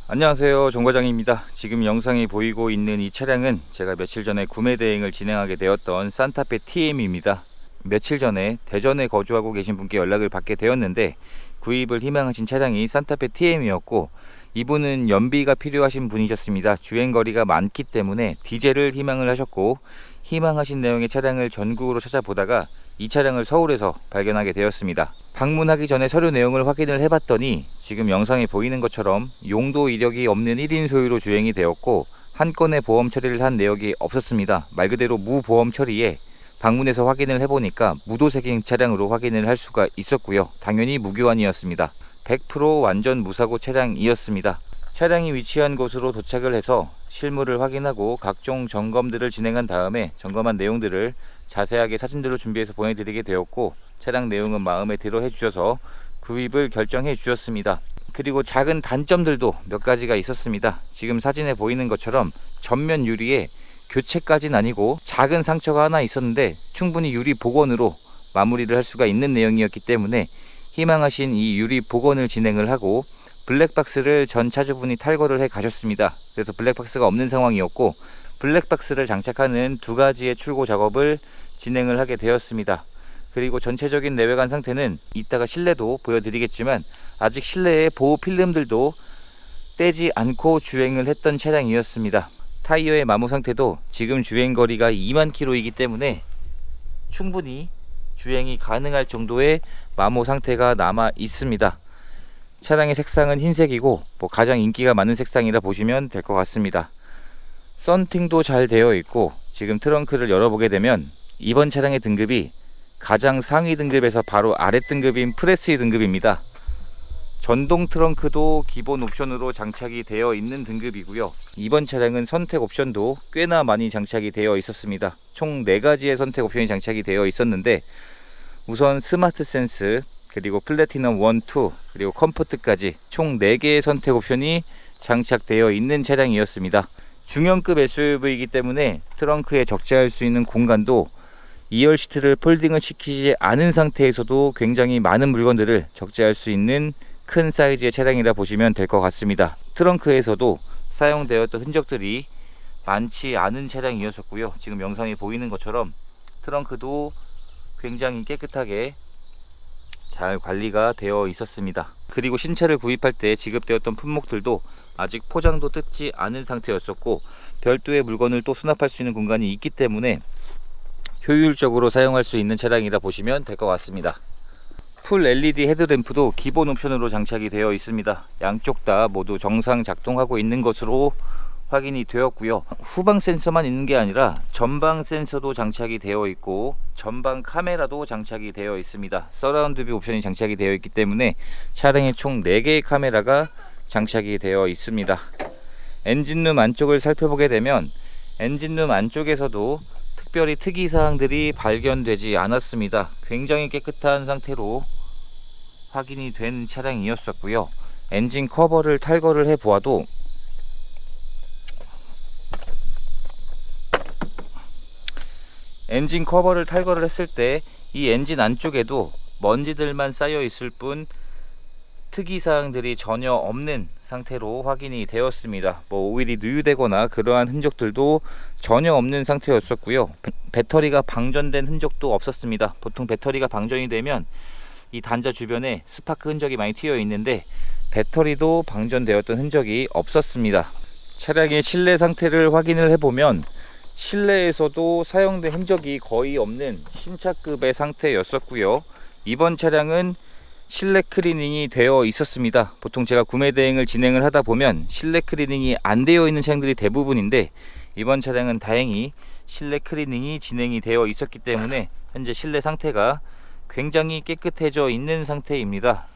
안녕하세요, 정과장입니다. 지금 영상이 보이고 있는 이 차량은 제가 며칠 전에 구매 대행을 진행하게 되었던 산타페 TM입니다. 며칠 전에 대전에 거주하고 계신 분께 연락을 받게 되었는데 구입을 희망하신 차량이 산타페 TM이었고, 이분은 연비가 필요하신 분이셨습니다. 주행거리가 많기 때문에 디젤을 희망을 하셨고, 희망하신 내용의 차량을 전국으로 찾아보다가 이 차량을 서울에서 발견하게 되었습니다. 방문하기 전에 서류 내용을 확인을 해봤더니 지금 영상에 보이는 것처럼 용도 이력이 없는 1인 소유로 주행이 되었고, 한 건의 보험 처리를 한 내역이 없었습니다. 말 그대로 무보험 처리에 방문해서 확인을 해보니까 무도색인 차량으로 확인을 할 수가 있었고요. 당연히 무교환이었습니다. 100% 완전 무사고 차량이었습니다. 차량이 위치한 곳으로 도착을 해서 실물을 확인하고 각종 점검들을 진행한 다음에 점검한 내용들을 자세하게 사진들로 준비해서 보내드리게 되었고, 차량 내용은 마음에 들어 해주셔서 구입을 결정해 주셨습니다. 그리고 작은 단점들도 몇 가지가 있었습니다. 지금 사진에 보이는 것처럼 전면 유리에 교체까지는 아니고 작은 상처가 하나 있었는데 충분히 유리 복원으로 마무리를 할 수가 있는 내용이었기 때문에 희망하신 이 유리 복원을 진행을 하고, 블랙박스를 전 차주분이 탈거를 해 가셨습니다. 그래서 블랙박스가 없는 상황이었고, 블랙박스를 장착하는 두 가지의 출고 작업을 진행을 하게 되었습니다. 그리고 전체적인 내외관 상태는 이따가 실내도 보여드리겠지만 아직 실내의 보호 필름들도 떼지 않고 주행을 했던 차량이었습니다. 타이어의 마모 상태도 지금 주행거리가 2만 km이기 때문에 충분히 주행이 가능할 정도의 마모 상태가 남아 있습니다. 차량의 색상은 흰색이고 가장 인기가 많은 색상이라 보시면 될 것 같습니다. 썬팅도 잘 되어 있고, 지금 트렁크를 열어보게 되면 이번 차량의 등급이 가장 상위 등급에서 바로 아래 등급인 프레스리 등급입니다. 전동 트렁크도 기본 옵션으로 장착이 되어 있는 등급이고요. 이번 차량은 선택 옵션도 꽤나 많이 장착이 되어 있었습니다. 총 4가지의 선택 옵션이 장착이 되어 있었는데, 우선 스마트 센스, 그리고 플래티넘 1, 2, 그리고 컴포트까지 총 4개의 선택 옵션이 장착되어 있는 차량이었습니다. 중형급 SUV이기 때문에 트렁크에 적재할 수 있는 공간도 2열 시트를 폴딩을 시키지 않은 상태에서도 굉장히 많은 물건들을 적재할 수 있는 큰 사이즈의 차량이라 보시면 될 것 같습니다. 트렁크에서도 사용되었던 흔적들이 많지 않은 차량이었었고요. 지금 영상에 보이는 것처럼 트렁크도 굉장히 깨끗하게 잘 관리가 되어 있었습니다. 그리고 신차를 구입할 때 지급되었던 품목들도 아직 포장도 뜯지 않은 상태였었고, 별도의 물건을 또 수납할 수 있는 공간이 있기 때문에 효율적으로 사용할 수 있는 차량이라 보시면 될 것 같습니다. 풀 LED 헤드램프도 기본 옵션으로 장착이 되어 있습니다. 양쪽 다 모두 정상 작동하고 있는 것으로 확인이 되었고요. 후방 센서만 있는 게 아니라 전방 센서도 장착이 되어 있고 전방 카메라도 장착이 되어 있습니다. 서라운드 뷰 옵션이 장착이 되어 있기 때문에 차량에 총 4개의 카메라가 장착이 되어 있습니다. 엔진룸 안쪽을 살펴보게 되면 엔진룸 안쪽에서도 특별히 특이사항들이 발견되지 않았습니다. 굉장히 깨끗한 상태로 확인이 된 차량이었었고요. 엔진 커버를 탈거를 해 보아도 엔진 커버를 탈거를 했을 때 이 엔진 안쪽에도 먼지들만 쌓여 있을 뿐 특이사항들이 전혀 없는 상태로 확인이 되었습니다. 오일이 누유되거나 그러한 흔적들도 전혀 없는 상태였었고요. 배터리가 방전된 흔적도 없었습니다. 보통 배터리가 방전이 되면 이 단자 주변에 스파크 흔적이 많이 튀어 있는데 배터리도 방전되었던 흔적이 없었습니다. 차량의 실내 상태를 확인을 해보면 실내에서도 사용된 흔적이 거의 없는 신차급의 상태였었고요. 이번 차량은 실내 클리닝이 되어 있었습니다. 보통 제가 구매 대행을 진행을 하다 보면 실내 클리닝이 안 되어 있는 차량들이 대부분인데, 이번 차량은 다행히 실내 클리닝이 진행이 되어 있었기 때문에 현재 실내 상태가 굉장히 깨끗해져 있는 상태입니다.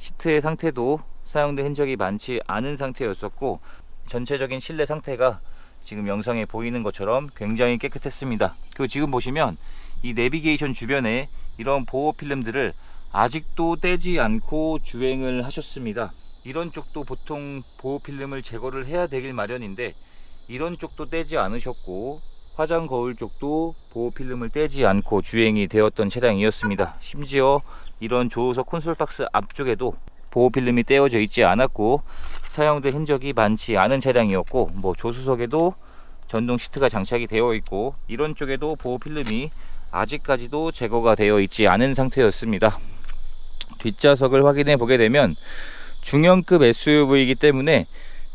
시트의 상태도 사용된 흔적이 많지 않은 상태였었고, 전체적인 실내 상태가 지금 영상에 보이는 것처럼 굉장히 깨끗했습니다. 그리고 지금 보시면 이 내비게이션 주변에 이런 보호 필름들을 아직도 떼지 않고 주행을 하셨습니다. 이런 쪽도 보통 보호 필름을 제거를 해야 되길 마련인데 이런 쪽도 떼지 않으셨고, 화장 거울 쪽도 보호 필름을 떼지 않고 주행이 되었던 차량이었습니다. 심지어 이런 조수석 콘솔 박스 앞쪽에도 보호 필름이 떼어져 있지 않았고 사용된 흔적이 많지 않은 차량이었고, 뭐 조수석에도 전동 시트가 장착이 되어 있고 이런 쪽에도 보호 필름이 아직까지도 제거가 되어 있지 않은 상태였습니다. 뒷좌석을 확인해 보게 되면 중형급 SUV이기 때문에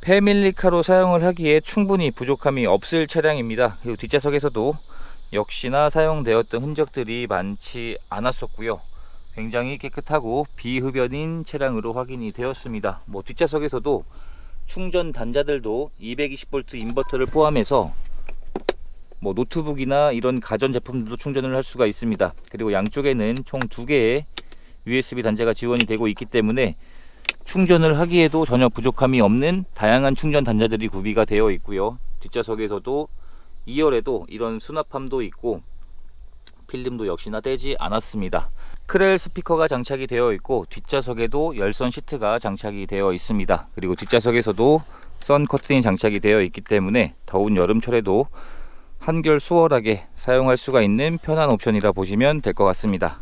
패밀리카로 사용을 하기에 충분히 부족함이 없을 차량입니다. 그리고 뒷좌석에서도 역시나 사용되었던 흔적들이 많지 않았었고요. 굉장히 깨끗하고 비흡연인 차량으로 확인이 되었습니다. 뭐 뒷좌석에서도 충전 단자들도 220V 인버터를 포함해서 뭐 노트북이나 이런 가전 제품들도 충전을 할 수가 있습니다. 그리고 양쪽에는 총 2개의 USB 단자가 지원이 되고 있기 때문에 충전을 하기에도 전혀 부족함이 없는 다양한 충전 단자들이 구비가 되어 있고요. 뒷좌석에서도 2열에도 이런 수납함도 있고 필름도 역시나 떼지 않았습니다. 크렐 스피커가 장착이 되어 있고 뒷좌석에도 열선 시트가 장착이 되어 있습니다. 그리고 뒷좌석에서도 선 커튼이 장착이 되어 있기 때문에 더운 여름철에도 한결 수월하게 사용할 수가 있는 편한 옵션이라 보시면 될 것 같습니다.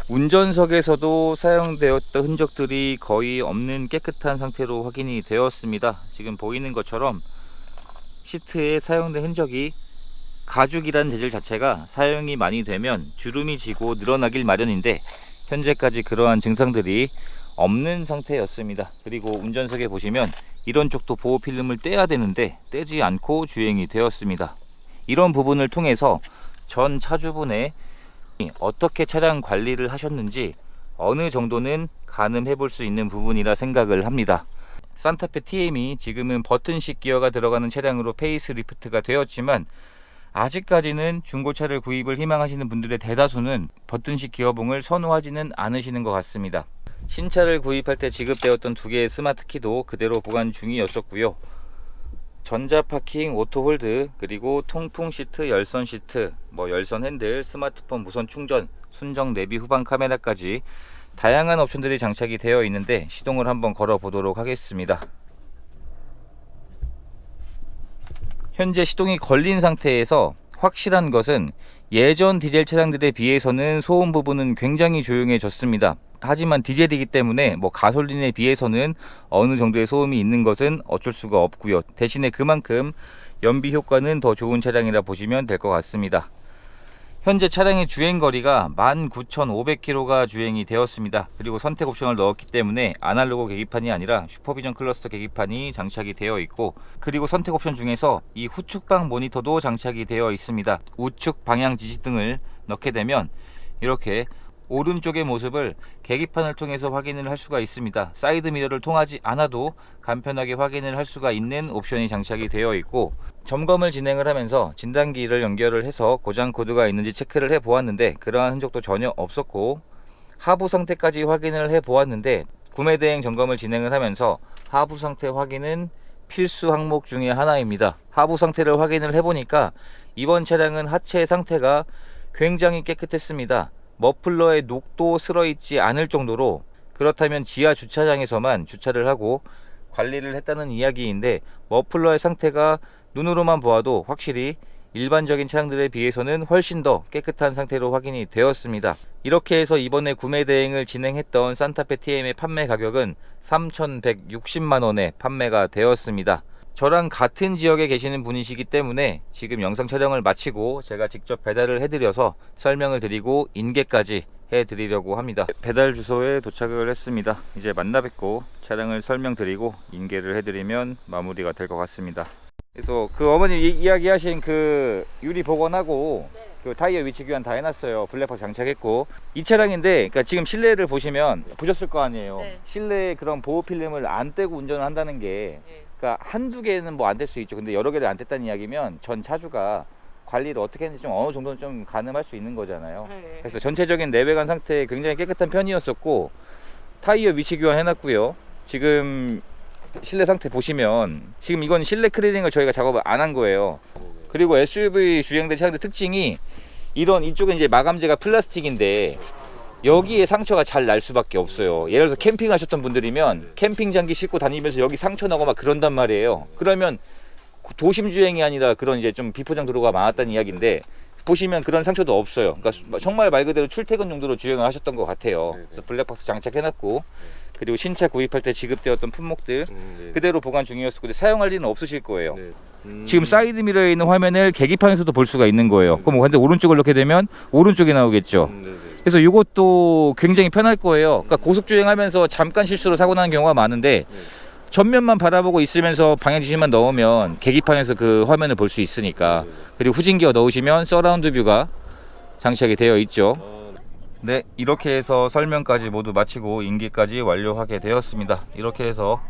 운전석에서도 사용되었던 흔적들이 거의 없는 깨끗한 상태로 확인이 되었습니다. 지금 보이는 것처럼 시트에 사용된 흔적이, 가죽이라는 재질 자체가 사용이 많이 되면 주름이 지고 늘어나길 마련인데 현재까지 그러한 증상들이 없는 상태였습니다. 그리고 운전석에 보시면 이런 쪽도 보호 필름을 떼야 되는데 떼지 않고 주행이 되었습니다. 이런 부분을 통해서 전 차주분의 어떻게 차량 관리를 하셨는지 어느 정도는 가늠해 볼 수 있는 부분이라 생각을 합니다. 산타페 TM이 지금은 버튼식 기어가 들어가는 차량으로 페이스리프트가 되었지만 아직까지는 중고차를 구입을 희망하시는 분들의 대다수는 버튼식 기어봉을 선호하지는 않으시는 것 같습니다. 신차를 구입할 때 지급되었던 2개의 스마트키도 그대로 보관 중이었었고요. 전자파킹, 오토홀드, 그리고 통풍 시트, 열선 시트, 열선 핸들, 스마트폰 무선 충전, 순정 내비 후방 카메라까지 다양한 옵션들이 장착이 되어 있는데 시동을 한번 걸어 보도록 하겠습니다. 현재 시동이 걸린 상태에서 확실한 것은 예전 디젤 차량들에 비해서는 소음 부분은 굉장히 조용해졌습니다. 하지만 디젤이기 때문에 가솔린에 비해서는 어느 정도의 소음이 있는 것은 어쩔 수가 없고요. 대신에 그만큼 연비 효과는 더 좋은 차량이라 보시면 될 것 같습니다. 현재 차량의 주행거리가 19,500km가 주행이 되었습니다. 그리고 선택 옵션을 넣었기 때문에 아날로그 계기판이 아니라 슈퍼비전 클러스터 계기판이 장착이 되어 있고, 그리고 선택 옵션 중에서 이 후측방 모니터도 장착이 되어 있습니다. 우측 방향 지시등을 넣게 되면 이렇게 오른쪽의 모습을 계기판을 통해서 확인을 할 수가 있습니다. 사이드 미러를 통하지 않아도 간편하게 확인을 할 수가 있는 옵션이 장착이 되어 있고, 점검을 진행을 하면서 진단기를 연결을 해서 고장 코드가 있는지 체크를 해 보았는데 그러한 흔적도 전혀 없었고, 하부 상태까지 확인을 해 보았는데 구매 대행 점검을 진행을 하면서 하부 상태 확인은 필수 항목 중에 하나입니다. 하부 상태를 확인을 해 보니까 이번 차량은 하체 상태가 굉장히 깨끗했습니다. 머플러에 녹도 쓸어있지 않을 정도로, 그렇다면 지하 주차장에서만 주차를 하고 관리를 했다는 이야기인데 머플러의 상태가 눈으로만 보아도 확실히 일반적인 차량들에 비해서는 훨씬 더 깨끗한 상태로 확인이 되었습니다. 이렇게 해서 이번에 구매 대행을 진행했던 산타페 TM의 판매 가격은 3,160만원에 판매가 되었습니다. 저랑 같은 지역에 계시는 분이시기 때문에 지금 영상 촬영을 마치고 제가 직접 배달을 해드려서 설명을 드리고 인계까지 해드리려고 합니다. 배달 주소에 도착을 했습니다. 이제 만나 뵙고 차량을 설명드리고 인계를 해드리면 마무리가 될 것 같습니다. 그래서 그 어머님 이야기하신 그 유리 복원하고 그 타이어 위치 교환 다 해놨어요. 블랙박스 장착했고, 이 차량인데 그러니까 지금 실내를 보시면 보셨을 거 아니에요. 네. 실내에 그런 보호 필름을 안 떼고 운전을 한다는 게, 그러니까 한두 개는 안 뗄 수 있죠. 근데 여러 개를 안 뗐다는 이야기면 전 차주가 관리를 어떻게 했는지 좀 어느 정도는 좀 가늠할 수 있는 거잖아요. 그래서 전체적인 내외관 상태 굉장히 깨끗한 편이었었고, 타이어 위치 교환 해놨고요. 지금 실내 상태 보시면 지금 이건 실내 클리닝을 저희가 작업을 안 한 거예요. 그리고 SUV 주행된 차량들 특징이 이쪽은 이제 마감재가 플라스틱인데 여기에 상처가 잘 날 수밖에 없어요. 예를 들어서 캠핑 하셨던 분들이면 캠핑 장기 싣고 다니면서 여기 상처 나고 막 그런단 말이에요. 그러면 도심 주행이 아니라 그런 이제 좀 비포장 도로가 많았다는 이야기인데 보시면 그런 상처도 없어요. 그러니까 정말 말 그대로 출퇴근 용도로 주행을 하셨던 것 같아요. 그래서 블랙박스 장착해놨고, 그리고 신차 구입할 때 지급되었던 품목들 네. 그대로 보관 중이었을 건데 사용할 일은 없으실 거예요. 네. 지금 사이드 미러에 있는 화면을 계기판에서도 볼 수가 있는 거예요. 그럼 근데 오른쪽을 넣게 되면 오른쪽이 나오겠죠. 네. 그래서 이것도 굉장히 편할 거예요. 그러니까 고속 주행하면서 잠깐 실수로 사고 나는 경우가 많은데 전면만 바라보고 있으면서 방향 지시만 넣으면 계기판에서 그 화면을 볼 수 있으니까. 그리고 후진기어 넣으시면 서라운드 뷰가 장착이 되어 있죠. 네, 이렇게 해서 설명까지 모두 마치고 인계까지 완료하게 되었습니다. 이렇게 해서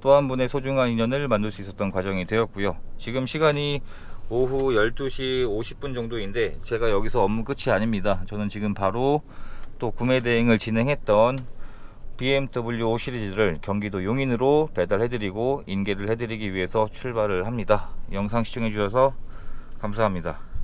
또 한 분의 소중한 인연을 만들 수 있었던 과정이 되었고요. 지금 시간이 오후 12시 50분 정도인데 제가 여기서 업무 끝이 아닙니다. 저는 지금 바로 또 구매 대행을 진행했던 BMW 5 시리즈를 경기도 용인으로 배달해드리고 인계를 해드리기 위해서 출발을 합니다. 영상 시청해 주셔서 감사합니다.